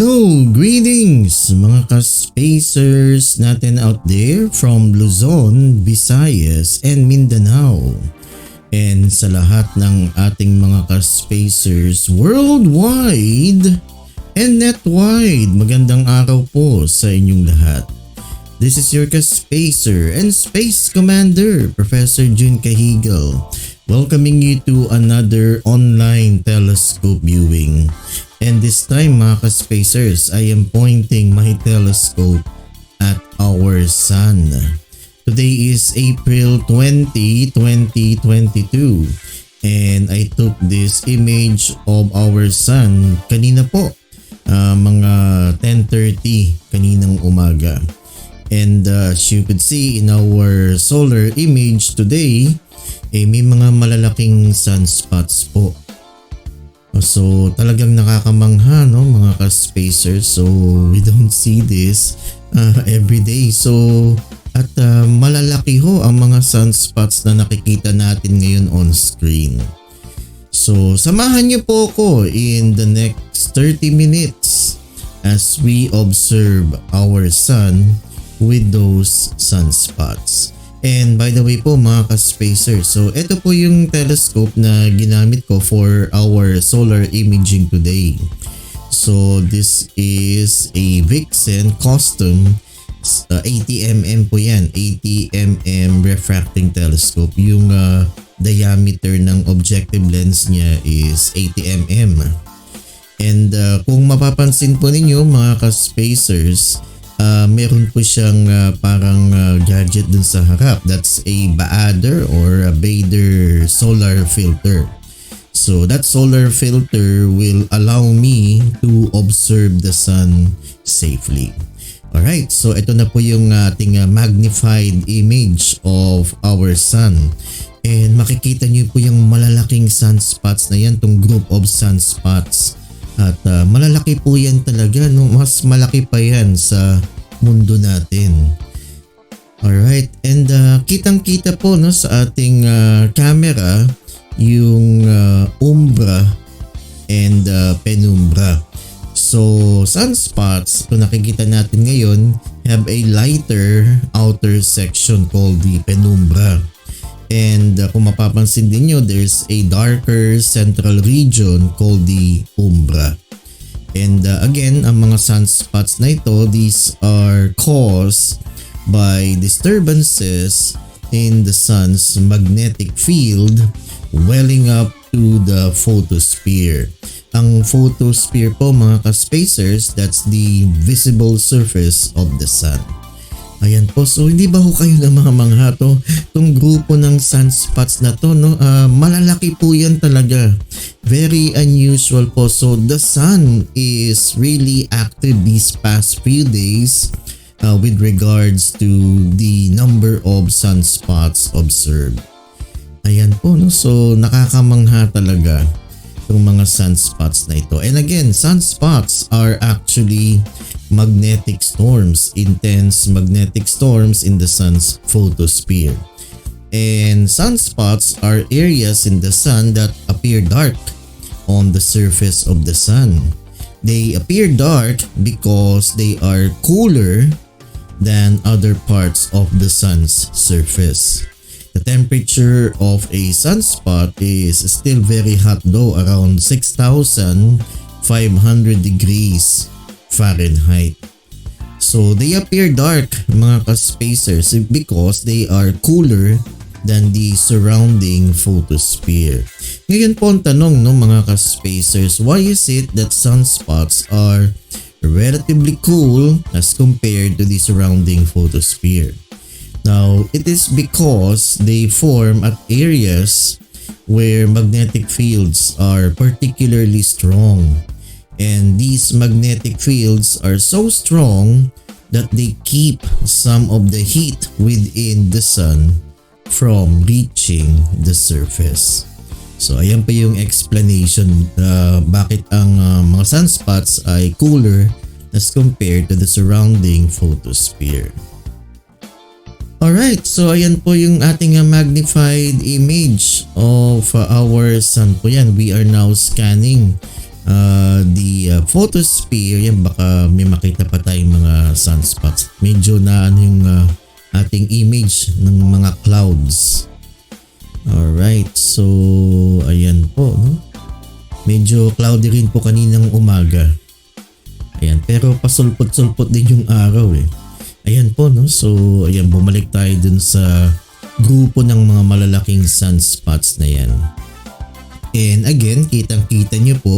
Hello! Greetings mga ka-spacers natin out there from Luzon, Visayas, and Mindanao. And sa lahat ng ating mga ka-spacers worldwide and netwide, magandang araw po sa inyong lahat. This is your ka-spacer and space commander, Prof Jun Cajigal, welcoming you to another online telescope viewing. And this time mga ka-spacers, I am pointing my telescope at our sun. Today is April 20, 2022 and I took this image of our sun kanina po, mga 10:30 kaninang umaga. And as you could see in our solar image today, may mga malalaking sunspots po. So talagang nakakamangha no mga ka-spacers, so we don't see this every day. So at malalaki ho ang mga sunspots na nakikita natin ngayon on screen. So samahan niyo po ko in the next 30 minutes as we observe our sun with those sunspots. And by the way po mga ka-spacers, so ito po yung telescope na ginamit ko for our solar imaging today. So this is a Vixen custom 80mm po yan, 80mm refracting telescope. Yung diameter ng objective lens niya is 80mm. And kung mapapansin po ninyo mga ka-spacers, meron po siyang parang gadget dun sa harap. That's a Baader or a Bader solar filter. So that solar filter will allow me to observe the sun safely. Alright, so ito na po yung ating magnified image of our sun. And makikita niyo po yung malalaking sunspots na yan, tong group of sunspots. At malalaki po yan talaga, no? Mas malaki pa yan sa mundo natin. Alright, and kitang-kita po no, sa ating camera yung umbra and penumbra. So sunspots, ito nakikita natin ngayon, have a lighter outer section called the penumbra. And kung mapapansin din nyo, there's a darker central region called the umbra. And again, ang mga sunspots na ito, these are caused by disturbances in the sun's magnetic field welling up to the photosphere. Ang photosphere po mga ka-spacers, that's the visible surface of the sun. Ayan po, so hindi ba ho kayo namamangha to? Itong grupo ng sunspots na to, no? Malalaki po yan talaga. Very unusual po. So the sun is really active these past few days with regards to the number of sunspots observed. Ayan po, no? So nakakamangha talaga itong mga sunspots na ito. And again, sunspots are actually magnetic storms, intense magnetic storms in the sun's photosphere. And sunspots are areas in the sun that appear dark on the surface of the sun. They appear dark because they are cooler than other parts of the sun's surface. The temperature of a sunspot is still very hot though, around 6,500 degrees Fahrenheit. So they appear dark mga ka-spacers because they are cooler than the surrounding photosphere. Ngayon po ang tanong no mga ka-spacers, why is it that sunspots are relatively cool as compared to the surrounding photosphere? Now, it is because they form at areas where magnetic fields are particularly strong. And these magnetic fields are so strong that they keep some of the heat within the sun from reaching the surface. So ayan pa yung explanation bakit ang mga sunspots ay cooler as compared to the surrounding photosphere. Alright, so ayan po yung ating magnified image of our sun po yan. We are now scanning the photosphere, yan baka may makita pa tayong mga sunspots. Medyo na ano yung ating image ng mga clouds. Alright, so ayan po, no? Medyo cloudy rin po kaninang umaga. Ayan, pero pasulpot-sulpot din yung araw eh. Ayan po, no? So ayan, bumalik tayo dun sa grupo ng mga malalaking sunspots na yan. And again, kitang-kita nyo po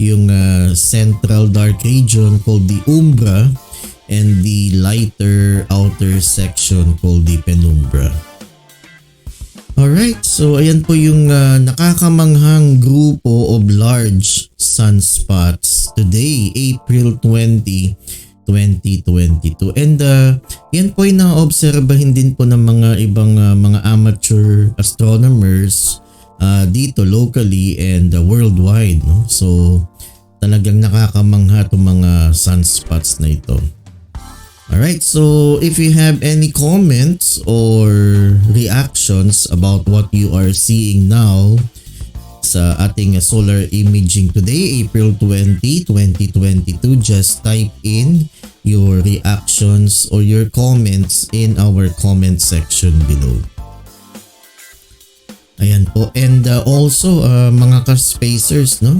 yung central dark region called the umbra and the lighter outer section called the penumbra. Alright, so ayan po yung nakakamanghang grupo of large sunspots today, April 20, 2022. And yan po ay naobserbahin din po ng mga ibang mga amateur astronomers dito locally and worldwide, no? So talagang nakakamangha itong mga sunspots na ito. Alright, so if you have any comments or reactions about what you are seeing now sa ating solar imaging today, April 20, 2022, just type in your reactions or your comments in our comment section below. Ayan po, and also mga ka-spacers, no,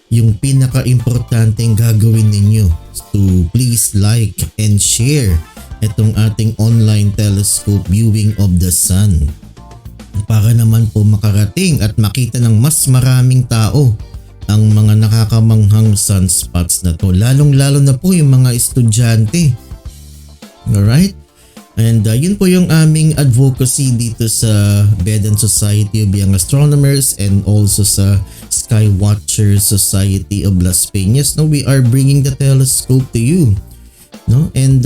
yung pinaka-importanteng gagawin ninyo to please like and share itong ating online telescope viewing of the sun para naman po makarating at makita ng mas maraming tao ang mga nakakamanghang sunspots na to, lalong-lalo na po yung mga estudyante. Alright? And yun po yung aming advocacy dito sa Vedan Society of Young Astronomers and also sa Skywatcher Society of Las Peñas. No, we are bringing the telescope to you, no? And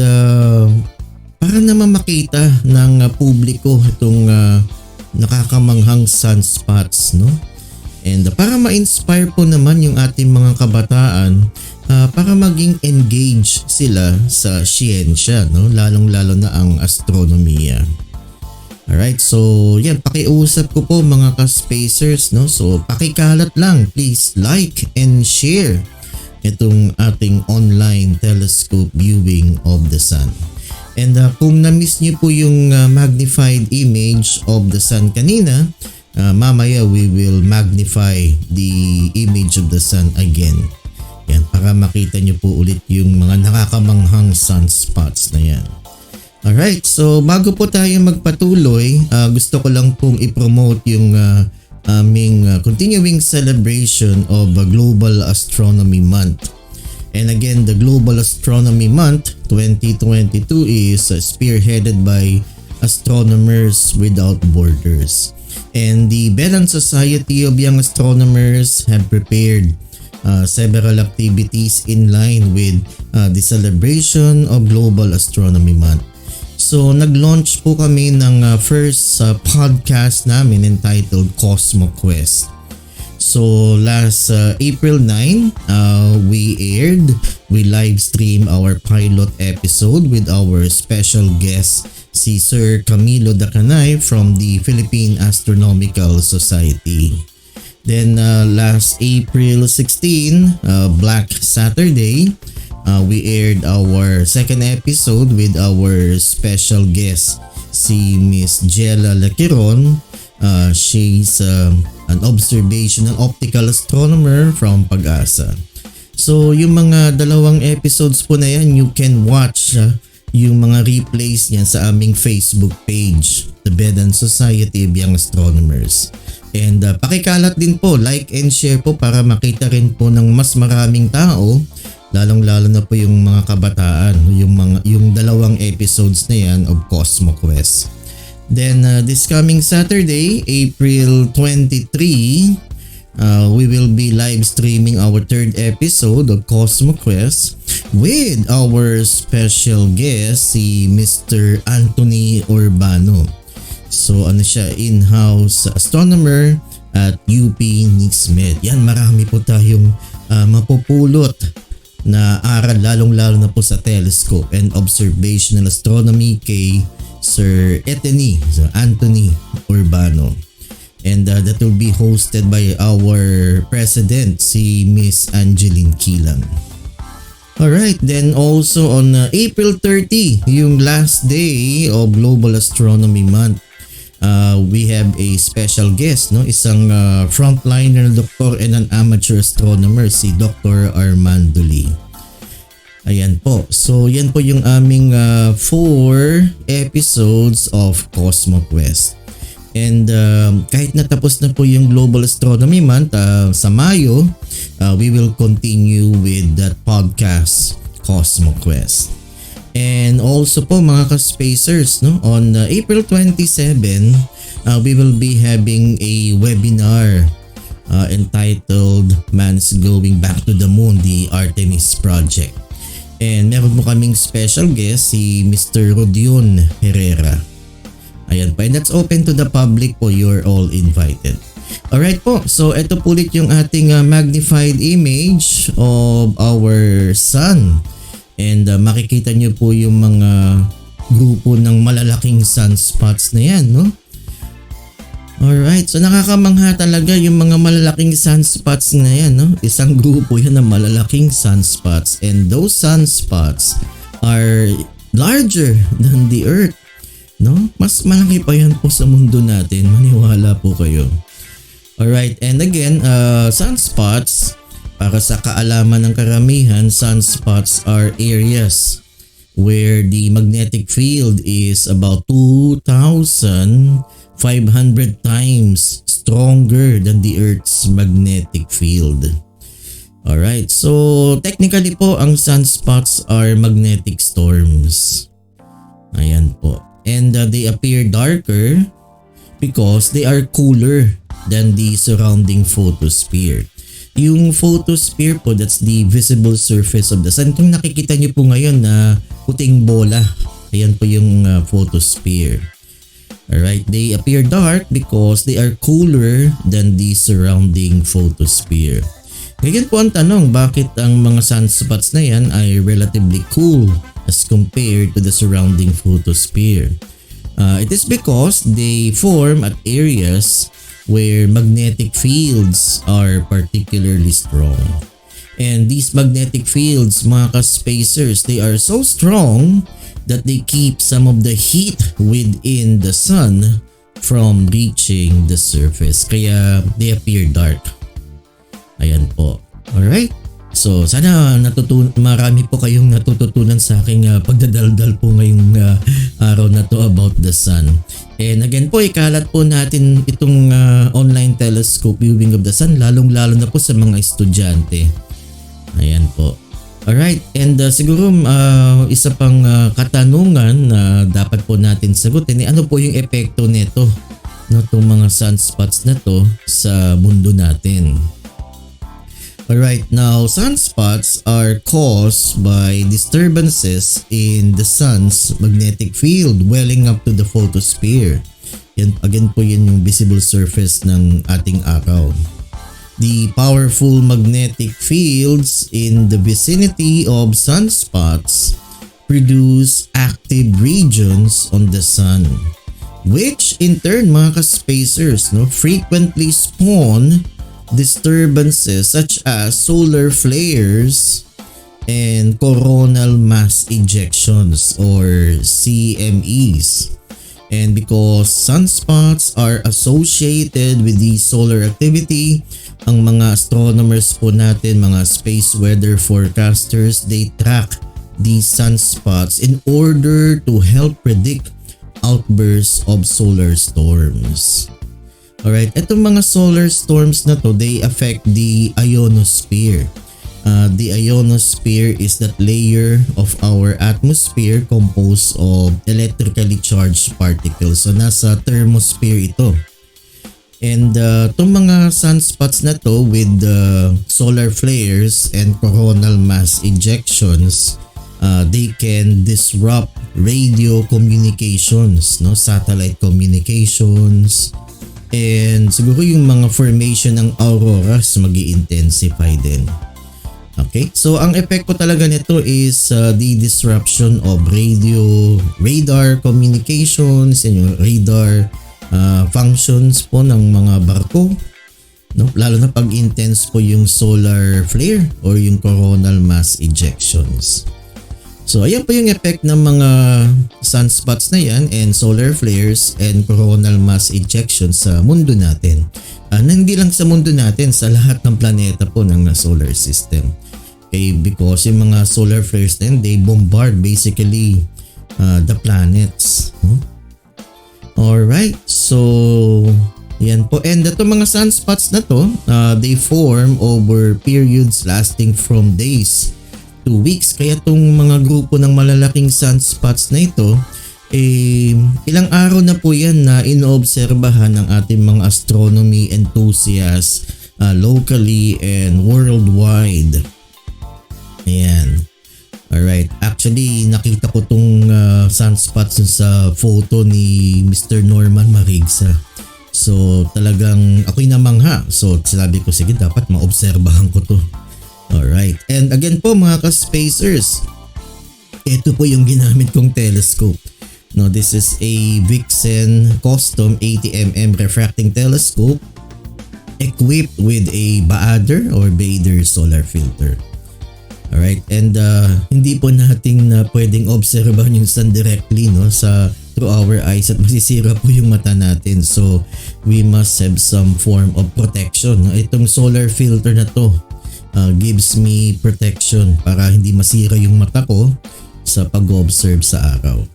para naman makita ng publiko itong nakakamanghang sunspots, no? And para ma-inspire po naman yung ating mga kabataan para maging engaged sila sa siyensya, no? Lalong-lalo na ang astronomiya. Alright, so yan, pakiusap ko po mga ka-spacers, no? So pakikalat lang, please like and share itong ating online telescope viewing of the sun. And kung na-miss niyo po yung magnified image of the sun kanina, mamaya we will magnify the image of the sun again. Yan, para makita nyo po ulit yung mga nakakamanghang sunspots na yan. Alright, so bago po tayo magpatuloy, gusto ko lang pong i-promote yung aming continuing celebration of Global Astronomy Month. And again, the Global Astronomy Month 2022 is spearheaded by Astronomers Without Borders. And the Vedan Society of Young Astronomers have prepared several activities in line with the celebration of Global Astronomy Month. So nag-launch po kami ng first podcast namin entitled Cosmo Quest. So last April 9, we live stream our pilot episode with our special guest, si Sir Camilo Dacanay from the Philippine Astronomical Society. Then last April 16, Black Saturday, we aired our second episode with our special guest, si Miss Jella Laquiron. She's an observational optical astronomer from Pag-asa. So yung mga dalawang episodes po na yan, you can watch yung mga replays niyan sa aming Facebook page, the Vedan Society of Young Astronomers. And pakikalat din po, like and share po para makita rin po ng mas maraming tao, lalong-lalo na po yung mga kabataan, yung dalawang episodes na yan of Cosmo Quest. Then this coming Saturday, April 23, we will be live streaming our third episode of Cosmo Quest with our special guest, si Mr. Anthony Urbano. So ano siya, in-house astronomer at UP NIXMED. Yan, marami po tayong mapupulot na aral, lalong-lalo na po sa telescope and observational astronomy kay Sir Anthony Urbano. And that will be hosted by our president, si Miss Angeline Kilang. Alright, then also on April 30, yung last day of Global Astronomy Month, we have a special guest, no? Isang frontliner doctor and an amateur astronomer, si Dr. Armando Lee. Ayan po. So yan po yung aming 4 episodes of Cosmo Quest. And kahit natapos na po yung Global Astronomy Month sa Mayo, we will continue with that podcast, Cosmo Quest. And also po mga ka-spacers, no, on April 27, we will be having a webinar entitled Man's Going Back to the Moon, the Artemis Project. And meron po kaming special guest, si Mr. Rodion Herrera. Ayan po, and that's open to the public po, you're all invited. Alright po, so ito po ulit yung ating magnified image of our sun. And makikita nyo po yung mga grupo ng malalaking sunspots na yan, no? Alright, so nakakamangha talaga yung mga malalaking sunspots na yan, no? Isang grupo yan ng malalaking sunspots, and those sunspots are larger than the Earth. No? Mas malaki pa yan po sa mundo natin. Maniwala po kayo. Alright, and again, sunspots, para sa kaalaman ng karamihan, sunspots are areas where the magnetic field is about 2,500 times stronger than the Earth's magnetic field. Alright, so technically po, ang sunspots are magnetic storms. Ayan po. And they appear darker because they are cooler than the surrounding photosphere. Yung photosphere po, that's the visible surface of the sun. Kung nakikita nyo po ngayon na puting bola, ayan po yung photosphere. Alright, they appear dark because they are cooler than the surrounding photosphere. Ngayon po ang tanong, bakit ang mga sunspots na yan ay relatively cool as compared to the surrounding photosphere? It is because they form at areas where magnetic fields are particularly strong. And these magnetic fields, mga ka-spacers, they are so strong that they keep some of the heat within the sun from reaching the surface. Kaya they appear dark. Ayan po. Alright? So sana marami po kayong natututunan sa aking pagdadaldal po ngayong araw na to about the sun. And again po, ikalat po natin itong online telescope viewing of the sun, lalong-lalo na po sa mga estudyante. Ayan po. Alright, and siguro isa pang katanungan na dapat po natin sagutin, ano po yung epekto nito, no, itong mga sunspots na to sa mundo natin. Alright, now sunspots are caused by disturbances in the sun's magnetic field welling up to the photosphere. Yan, again po yun yung visible surface ng ating araw. The powerful magnetic fields in the vicinity of sunspots produce active regions on the sun, which in turn, mga ka-spacers, no, frequently spawn disturbances such as solar flares and coronal mass ejections or CMEs. And because sunspots are associated with the solar activity, ang mga astronomers po natin, mga space weather forecasters, they track these sunspots in order to help predict outbursts of solar storms. Alright, itong mga solar storms na to, they affect the ionosphere. The ionosphere is that layer of our atmosphere composed of electrically charged particles. So nasa thermosphere ito. And itong mga sunspots na to with solar flares and coronal mass ejections, they can disrupt radio communications, no, satellite communications, and siguro yung mga formation ng auroras mag-i-intensify din. Okay, so ang epekto talaga nito is the disruption of radar communications and yung radar functions po ng mga barko, no? Lalo na pag intense po yung solar flare or yung coronal mass ejections. So ayan po yung effect ng mga sunspots na yan and solar flares and coronal mass ejections sa mundo natin. Hindi lang sa mundo natin, sa lahat ng planeta po ng solar system. Okay, because yung mga solar flares na yun, they bombard basically the planets. Alright, so yan po. And ito mga sunspots na to, they form over periods lasting from days 2 weeks. Kaya itong mga grupo ng malalaking sunspots na ito, ilang araw na po yan na inoobserbahan ng ating mga astronomy enthusiasts locally and worldwide. Ayan. Alright. Actually, nakita ko itong sunspots sa photo ni Mr. Norman Marigsa. So talagang ako'y namangha. So sinabi ko, sige, dapat maobserbahan ko to. Alright, and again po mga ka-spacers, ito po yung ginamit kong telescope. No, this is a Vixen custom 80mm refracting telescope equipped with a Bader or Bader solar filter. Alright, and hindi po natin pwedeng obserbahan yung sun directly, no, through our eyes at masisira po yung mata natin. So we must have some form of protection. No? Itong solar filter na to gives me protection para hindi masira yung mata ko sa pag-observe sa araw.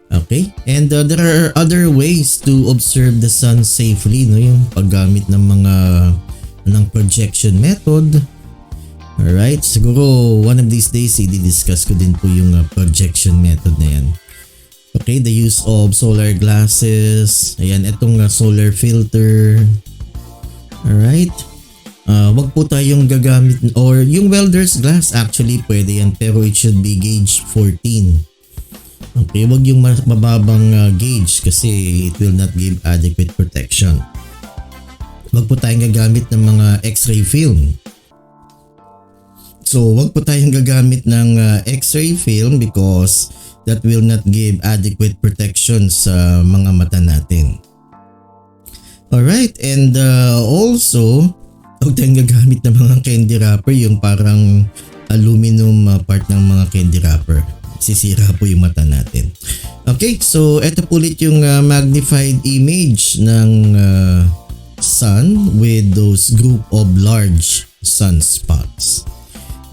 Okay, and there are other ways to observe the sun safely, no, yung paggamit ng ng projection method. Alright, siguro one of these days i-discuss ko din po yung projection method na yan. Okay, the use of solar glasses. Ayan, itong solar filter. Alright. Wag po tayong gagamit or yung welder's glass, actually pwede yan pero it should be gauge 14. Okay, wag yung mababang gauge kasi it will not give adequate protection. Wag po tayong gagamit ng mga x-ray film. So wag po tayong gagamit ng x-ray film because that will not give adequate protection sa mga mata natin. Alright, and also huwag tayong gagamit ng mga candy wrapper, yung parang aluminum part ng mga candy wrapper. Sisira po yung mata natin. Okay, so ito po ulit yung magnified image ng sun with those group of large sunspots.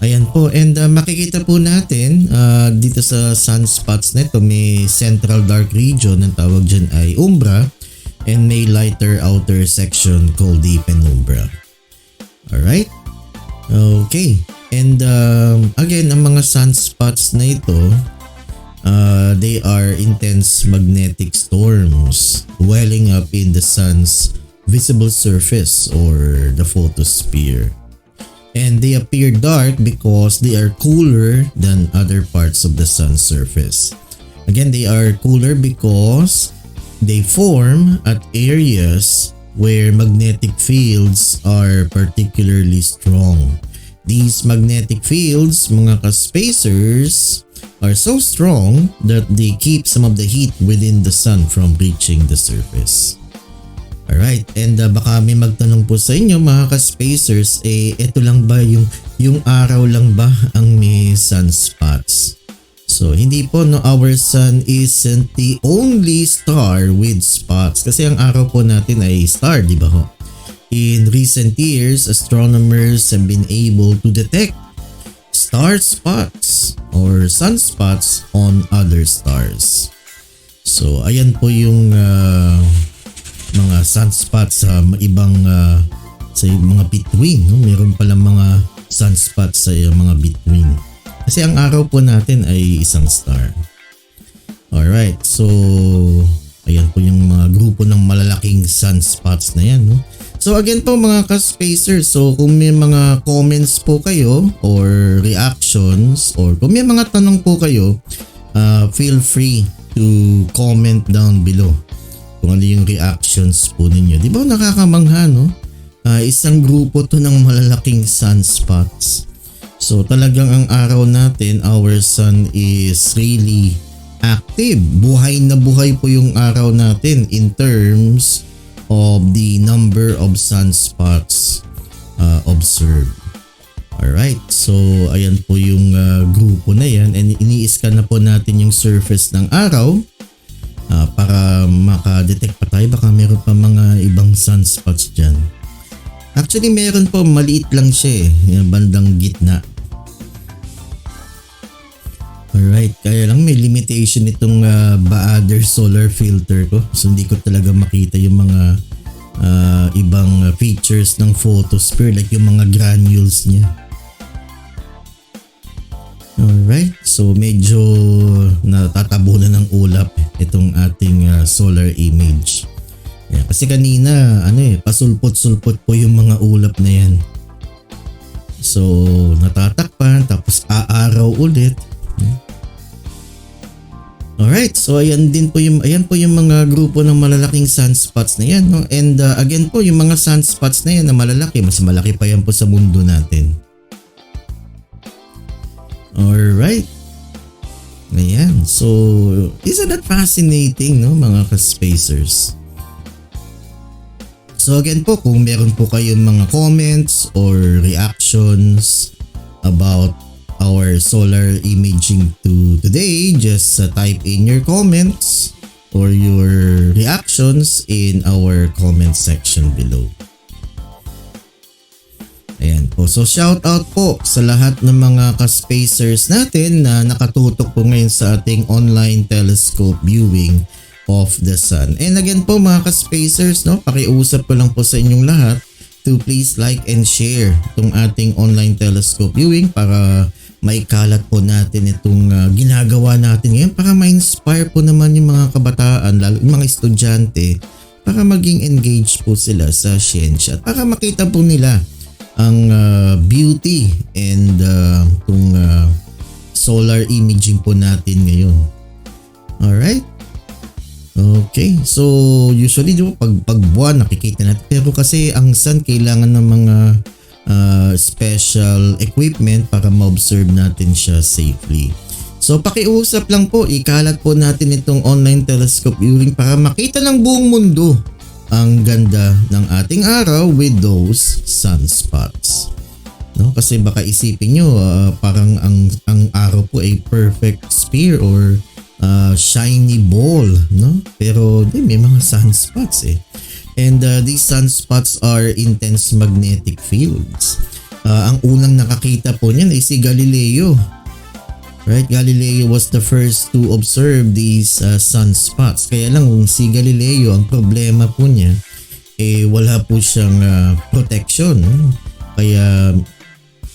Ayan po, and makikita po natin dito sa sunspots na ito, may central dark region, ang tawag dyan ay umbra, and may lighter outer section called the penumbra. Alright? Okay. And again, ang mga sunspots na ito, they are intense magnetic storms welling up in the sun's visible surface or the photosphere. And they appear dark because they are cooler than other parts of the sun's surface. Again, they are cooler because they form at areas where magnetic fields are particularly strong. These magnetic fields, mga ka-spacers, are so strong that they keep some of the heat within the sun from reaching the surface. Alright, and baka may magtanong po sa inyo mga ka-spacers, ito lang ba yung araw lang ba ang may sunspots? So hindi po, no, our sun isn't the only star with spots kasi ang araw po natin ay star, di ba ho? In recent years, astronomers have been able to detect star spots or sunspots on other stars. So ayan po yung mga sunspots sa ibang sa mga between, no? Meron palang mga sunspots sa mga between. Kasi ang araw po natin ay isang star. Alright, so ayan po yung mga grupo ng malalaking sunspots na yan, no? So again po mga ka-spacers, so kung may mga comments po kayo or reactions or kung may mga tanong po kayo, feel free to comment down below kung ano yung reactions po ninyo. Di ba nakakamangha, no? Isang grupo to ng malalaking sunspots. So talagang ang araw natin, our sun is really active. Buhay na buhay po yung araw natin in terms of the number of sunspots observed. Alright, so ayan po yung grupo na yan, and ini-scan na po natin yung surface ng araw para makadetect pa tayo. Baka meron pa mga ibang sunspots dyan. Actually meron po, maliit lang siya yung bandang gitna. Alright, kaya lang may limitation itong Baader solar filter ko. So hindi ko talaga makita yung mga ibang features ng photosphere, like yung mga granules niya. Alright, so medyo natatabunan ng ulap itong ating solar image. Yeah, kasi kanina pasulpot-sulpot po yung mga ulap na yan. So natatakpan, tapos aaraw ulit. Alright, so ayan po yung mga grupo ng malalaking sunspots na yan, no? And again po, yung mga sunspots na yan na malalaki, mas malaki pa yan po sa mundo natin. Alright. Ayan, so isn't that fascinating, no, mga ka-spacers? So again po, kung meron po kayong mga comments or reactions about our solar imaging today, just type in your comments or your reactions in our comment section below. Ayan po. So shout out po sa lahat ng mga ka-spacers natin na nakatutok po ngayon sa ating online telescope viewing of the sun. And again po mga ka-spacers, no, pakiusap ko lang po sa inyong lahat to please like and share itong ating online telescope viewing para may kalat po natin itong ginagawa natin ngayon, para ma-inspire po naman yung mga kabataan, lalo yung mga estudyante, para maging engaged po sila sa siyensya at para makita po nila ang beauty and itong solar imaging po natin ngayon. Alright? Okay, so usually pag buwan nakikita natin, pero kasi ang sun kailangan ng mga special equipment para ma-observe natin siya safely. So pakiusap lang po, ikalat po natin itong online telescope viewing para makita ng buong mundo ang ganda ng ating araw with those sunspots. No, kasi baka isipin nyo parang ang araw po ay perfect sphere or shiny ball, no? Pero may mga sunspots And these sunspots are intense magnetic fields. Ang unang nakakita po niyan ay si Galileo. Right? Galileo was the first to observe these sunspots. Kaya lang kung si Galileo, ang problema po niya wala po siyang protection. Kaya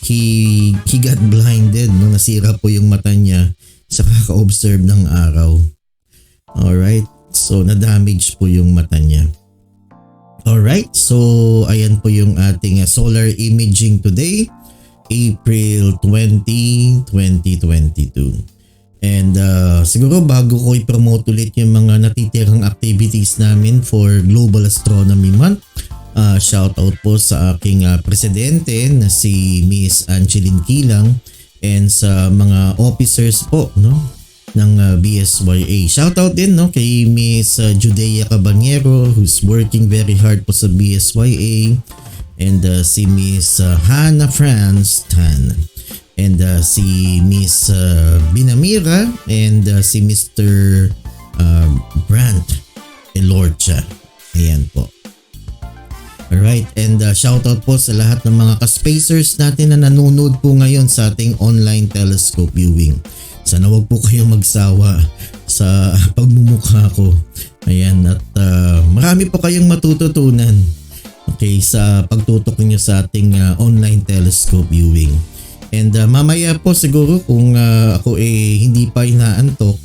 he got blinded, no? Nasira po yung mata niya sa kaka-observe ng araw. Alright? So na-damage po yung mata niya. Alright, so ayan po yung ating solar imaging today, April 20, 2022. And siguro bago ko i-promote ulit yung mga natitirang activities namin for Global Astronomy Month, shout out po sa aking presidente na si Miss Angeline Kilang and sa mga officers po, no, ng BSYA. Shoutout din, no, kay Miss Judea Caballero who's working very hard po sa BSYA, and si Miss Hannah France Tan, and si Miss Binamira, and si Mr. Brant Elorcha. Ayan po. Alright, and shoutout po sa lahat ng mga ka-spacers natin na nanonood po ngayon sa ating online telescope viewing. Sana wag po kayong magsawa sa pagmumukha ko. Ayan, at marami po kayong matututunan, okay, sa pagtutok niyo sa ating online telescope viewing. And mamaya po siguro kung ako hindi pa inaantok,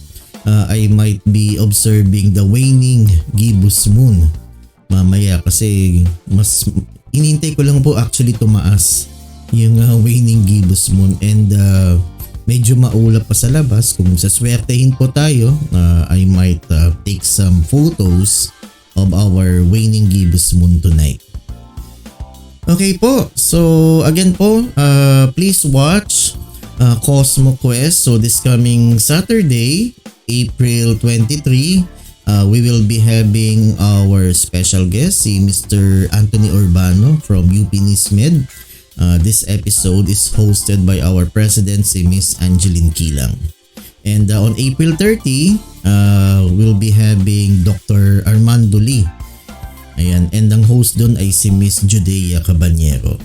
I might be observing the waning gibbous moon mamaya, kasi mas inintay ko lang po actually tumaas yung waning gibbous moon, and medyo maulap pa sa labas. Kung saswertehin po tayo, I might take some photos of our waning gibbous moon tonight. Okay po, so again po, please watch Cosmo Quest. So this coming Saturday, April 23, we will be having our special guest, si Mr. Anthony Urbano from UP NISMED. This episode is hosted by our president, si Miss Angeline Kilang. And on April 30, we'll be having Dr. Armando Lee. Ayan, and ang host dun ay si Miss Judea Cabanyero.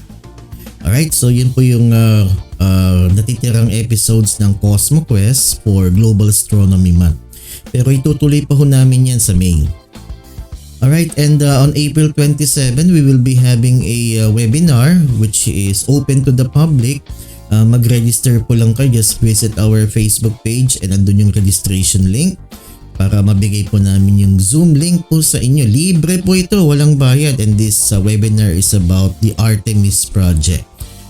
Alright, so yun po yung natitirang episodes ng Cosmo Quest for Global Astronomy Month. Pero itutuloy pa ho namin yan sa May. Alright, and on April 27, we will be having a webinar which is open to the public. Mag-register po lang kayo, just visit our Facebook page and andun yung registration link para mabigay po namin yung Zoom link po sa inyo. Libre po ito, walang bayad, and this webinar is about the Artemis project.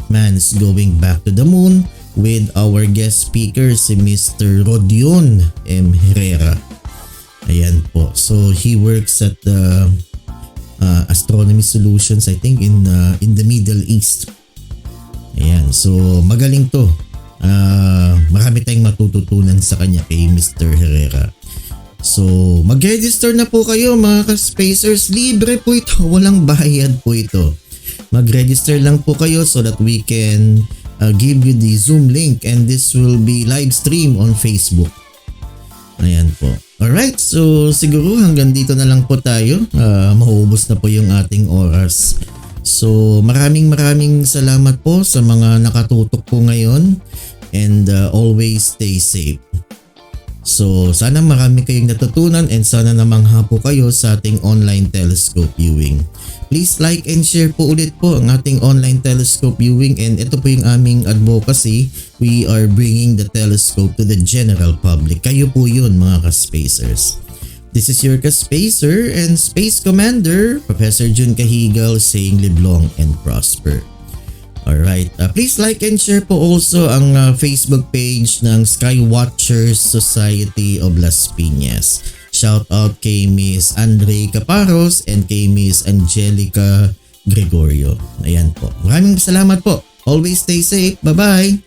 Man's going back to the moon with our guest speaker si Mr. Rodion M. Herrera. Ayan po. So he works at the Astronomy Solutions, I think in the Middle East. Ayan, so magaling to. Marami tayong matututunan sa kanya kay Mr. Herrera. So mag-register na po kayo mga ka-spacers. Libre po ito, walang bayad po ito. Mag-register lang po kayo so that we can give you the Zoom link, and this will be live stream on Facebook. Ayan po. Alright, so siguro hanggang dito na lang po tayo. Maubos na po yung ating oras. So maraming salamat po sa mga nakatutok po ngayon, and always stay safe. So sana marami kayong natutunan, and sana namangha po kayo sa ating online telescope viewing. Please like and share po ulit po ang ating online telescope viewing, and ito po yung aming advocacy. We are bringing the telescope to the general public. Kayo po yun mga ka-spacers. This is your ka-spacer and Space Commander, Professor Jun Cajigal, saying live long and prosper. Alright, please like and share po also ang Facebook page ng Skywatchers Society of Las Piñas. Shout out kay Miss Andre Caparos and kay Miss Angelica Gregorio. Ayan po. Maraming salamat po. Always stay safe. Bye-bye!